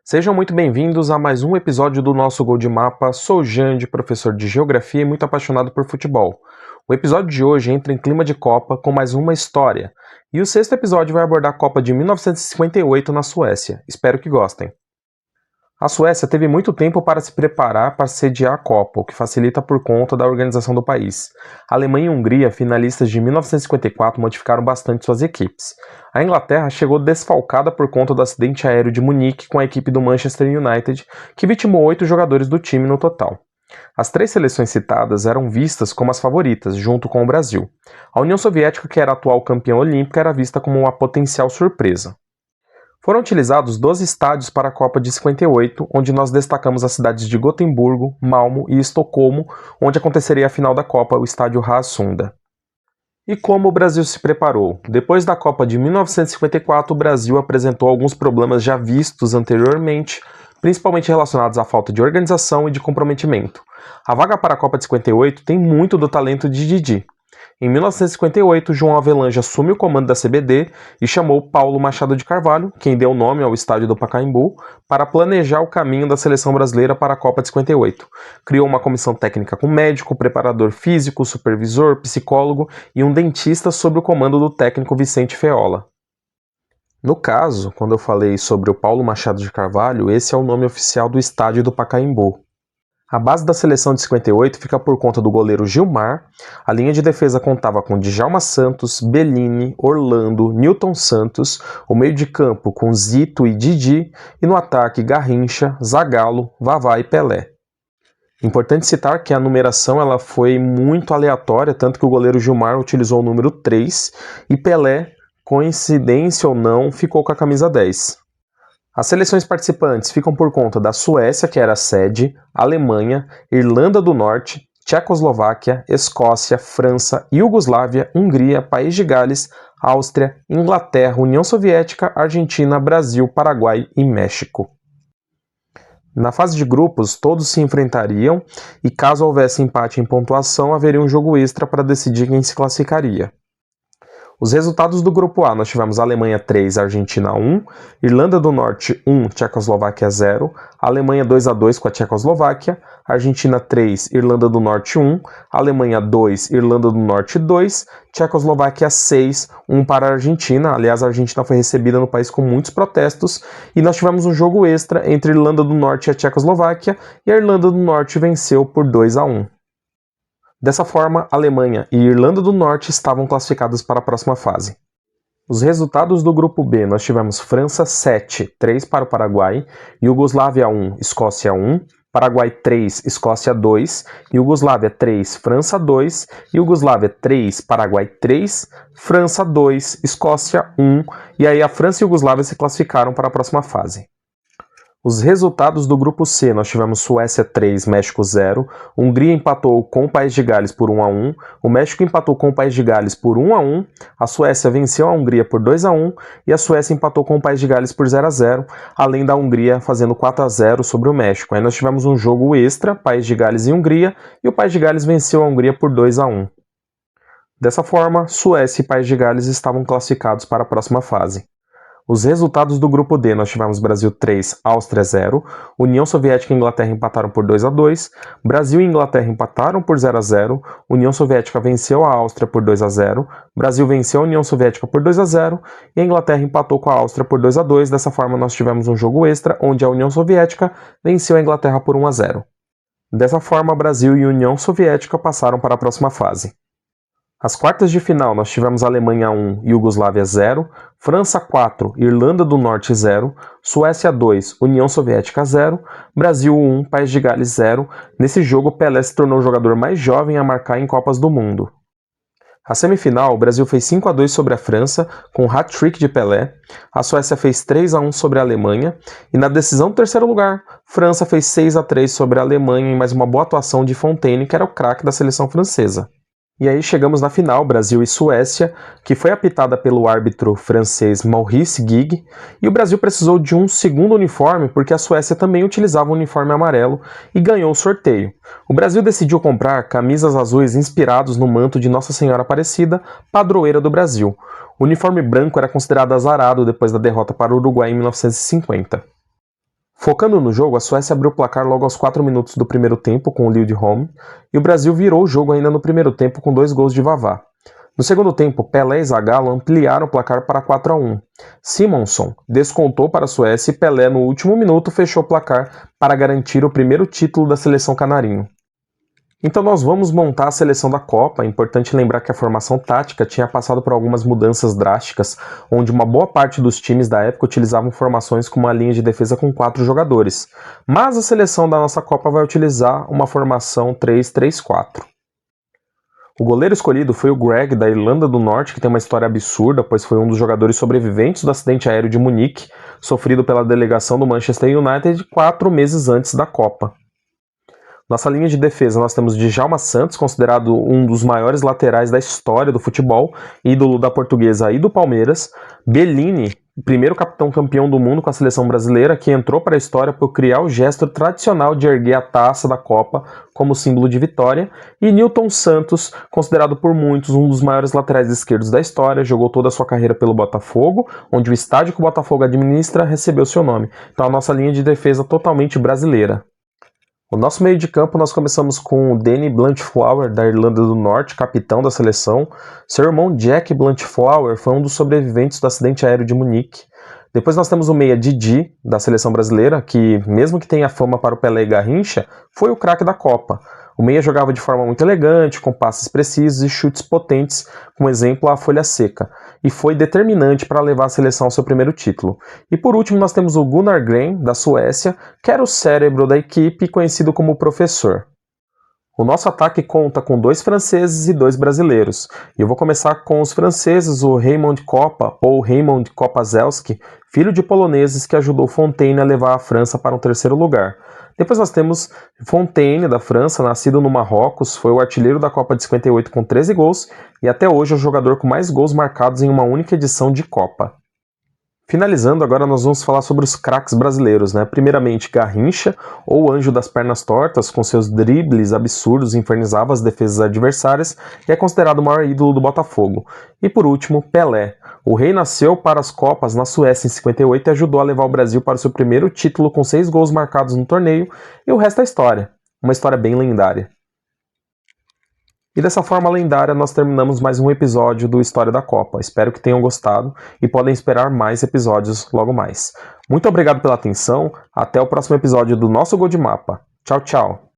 Sejam muito bem-vindos a mais um episódio do nosso Gol de Mapa. Sou o Jande, professor de Geografia e muito apaixonado por futebol. O episódio de hoje entra em clima de Copa com mais uma história. E o sexto episódio vai abordar a Copa de 1958 na Suécia. Espero que gostem. A Suécia teve muito tempo para se preparar para sediar a Copa, o que facilita por conta da organização do país. A Alemanha e a Hungria, finalistas de 1954, modificaram bastante suas equipes. A Inglaterra chegou desfalcada por conta do acidente aéreo de Munique com a equipe do Manchester United, que vitimou 8 jogadores do time no total. As 3 seleções citadas eram vistas como as favoritas, junto com o Brasil. A União Soviética, que era a atual campeã olímpica, era vista como uma potencial surpresa. Foram utilizados 12 estádios para a Copa de 58, onde nós destacamos as cidades de Gotemburgo, Malmö e Estocolmo, onde aconteceria a final da Copa, o estádio Råsunda. E como o Brasil se preparou? Depois da Copa de 1954, o Brasil apresentou alguns problemas já vistos anteriormente, principalmente relacionados à falta de organização e de comprometimento. A vaga para a Copa de 58 tem muito do talento de Didi. Em 1958, João Avelange assume o comando da CBD e chamou Paulo Machado de Carvalho, quem deu nome ao estádio do Pacaembu, para planejar o caminho da seleção brasileira para a Copa de 58. Criou uma comissão técnica com médico, preparador físico, supervisor, psicólogo e um dentista sob o comando do técnico Vicente Feola. No caso, quando eu falei sobre o Paulo Machado de Carvalho, esse é o nome oficial do estádio do Pacaembu. A base da seleção de 58 fica por conta do goleiro Gilmar, a linha de defesa contava com Djalma Santos, Bellini, Orlando, Nilton Santos, o meio de campo com Zito e Didi, e no ataque Garrincha, Zagallo, Vavá e Pelé. Importante citar que a numeração ela foi muito aleatória, tanto que o goleiro Gilmar utilizou o número 3 e Pelé, coincidência ou não, ficou com a camisa 10. As seleções participantes ficam por conta da Suécia, que era a sede, Alemanha, Irlanda do Norte, Tchecoslováquia, Escócia, França, Iugoslávia, Hungria, País de Gales, Áustria, Inglaterra, União Soviética, Argentina, Brasil, Paraguai e México. Na fase de grupos, todos se enfrentariam e caso houvesse empate em pontuação, haveria um jogo extra para decidir quem se classificaria. Os resultados do grupo A, nós tivemos Alemanha 3, Argentina 1, Irlanda do Norte 1, Tchecoslováquia 0, Alemanha 2-2 com a Tchecoslováquia, Argentina 3, Irlanda do Norte 1, Alemanha 2, Irlanda do Norte 2, Tchecoslováquia 6, 1 para a Argentina. Aliás, a Argentina foi recebida no país com muitos protestos e nós tivemos um jogo extra entre Irlanda do Norte e a Tchecoslováquia e a Irlanda do Norte venceu por 2-1. Dessa forma, Alemanha e Irlanda do Norte estavam classificadas para a próxima fase. Os resultados do grupo B, nós tivemos França 7, 3 para o Paraguai, Iugoslávia 1, Escócia 1, Paraguai 3, Escócia 2, Iugoslávia 3, França 2, Iugoslávia 3, Paraguai 3, França 2, Escócia 1, e aí a França e a Iugoslávia se classificaram para a próxima fase. Os resultados do grupo C, nós tivemos Suécia 3, México 0, Hungria empatou com o País de Gales por 1-1, o México empatou com o País de Gales por 1-1, a Suécia venceu a Hungria por 2-1 e a Suécia empatou com o País de Gales por 0-0, além da Hungria fazendo 4-0 sobre o México. Aí nós tivemos um jogo extra, País de Gales e Hungria, e o País de Gales venceu a Hungria por 2-1. Dessa forma, Suécia e País de Gales estavam classificados para a próxima fase. Os resultados do grupo D, nós tivemos Brasil 3, Áustria 0, União Soviética e Inglaterra empataram por 2-2, Brasil e Inglaterra empataram por 0-0, União Soviética venceu a Áustria por 2-0, Brasil venceu a União Soviética por 2-0 e a Inglaterra empatou com a Áustria por 2-2. Dessa forma, nós tivemos um jogo extra, onde a União Soviética venceu a Inglaterra por 1-0. Dessa forma, Brasil e União Soviética passaram para a próxima fase. As quartas de final nós tivemos Alemanha 1, Iugoslávia 0, França 4, Irlanda do Norte 0, Suécia 2, União Soviética 0, Brasil 1, País de Gales 0. Nesse jogo, Pelé se tornou o jogador mais jovem a marcar em Copas do Mundo. A semifinal, o Brasil fez 5-2 sobre a França, com um hat-trick de Pelé, a Suécia fez 3-1 sobre a Alemanha, e na decisão do terceiro lugar, França fez 6-3 sobre a Alemanha em mais uma boa atuação de Fontaine, que era o craque da seleção francesa. E aí chegamos na final, Brasil e Suécia, que foi apitada pelo árbitro francês Maurice Guigui, e o Brasil precisou de um segundo uniforme porque a Suécia também utilizava o uniforme amarelo e ganhou o sorteio. O Brasil decidiu comprar camisas azuis inspirados no manto de Nossa Senhora Aparecida, padroeira do Brasil. O uniforme branco era considerado azarado depois da derrota para o Uruguai em 1950. Focando no jogo, a Suécia abriu o placar logo aos 4 minutos do primeiro tempo com o Lindholm, e o Brasil virou o jogo ainda no primeiro tempo com 2 gols de Vavá. No segundo tempo, Pelé e Zagallo ampliaram o placar para 4-1. Simonson descontou para a Suécia e Pelé, no último minuto, fechou o placar para garantir o primeiro título da seleção canarinho. Então nós vamos montar a seleção da Copa. É importante lembrar que a formação tática tinha passado por algumas mudanças drásticas, onde uma boa parte dos times da época utilizavam formações com uma linha de defesa com 4 jogadores. Mas a seleção da nossa Copa vai utilizar uma formação 3-3-4. O goleiro escolhido foi o Greg, da Irlanda do Norte, que tem uma história absurda, pois foi um dos jogadores sobreviventes do acidente aéreo de Munique, sofrido pela delegação do Manchester United 4 meses antes da Copa. Nossa linha de defesa, nós temos Djalma Santos, considerado um dos maiores laterais da história do futebol, ídolo da Portuguesa e do Palmeiras. Bellini, o primeiro capitão campeão do mundo com a seleção brasileira, que entrou para a história por criar o gesto tradicional de erguer a taça da Copa como símbolo de vitória. E Nilton Santos, considerado por muitos um dos maiores laterais esquerdos da história, jogou toda a sua carreira pelo Botafogo, onde o estádio que o Botafogo administra recebeu seu nome. Então a nossa linha de defesa totalmente brasileira. O nosso meio de campo nós começamos com o Danny Blanchflower, da Irlanda do Norte, capitão da seleção. Seu irmão Jack Blanchflower foi um dos sobreviventes do acidente aéreo de Munique. Depois nós temos o meia Didi, da seleção brasileira, que, mesmo que tenha fama para o Pelé e Garrincha, foi o craque da Copa. O meia jogava de forma muito elegante, com passes precisos e chutes potentes, como exemplo a folha seca, e foi determinante para levar a seleção ao seu primeiro título. E por último nós temos o Gunnar Gren, da Suécia, que era o cérebro da equipe, conhecido como o professor. O nosso ataque conta com 2 franceses e 2 brasileiros. E eu vou começar com os franceses, o Raymond Kopa, ou Raymond Kopazelski, filho de poloneses que ajudou Fontaine a levar a França para um 3º lugar. Depois nós temos Fontaine, da França, nascido no Marrocos, foi o artilheiro da Copa de 58 com 13 gols e até hoje é o jogador com mais gols marcados em uma única edição de Copa. Finalizando, agora nós vamos falar sobre os craques brasileiros, né? Primeiramente, Garrincha, ou Anjo das Pernas Tortas, com seus dribles absurdos, infernizava as defesas adversárias e é considerado o maior ídolo do Botafogo. E por último, Pelé. O rei nasceu para as Copas na Suécia em 58 e ajudou a levar o Brasil para o seu primeiro título com 6 gols marcados no torneio, e o resto é história. Uma história bem lendária. E dessa forma lendária nós terminamos mais um episódio do História da Copa. Espero que tenham gostado e podem esperar mais episódios logo mais. Muito obrigado pela atenção, até o próximo episódio do nosso Gol de Mapa. Tchau, tchau!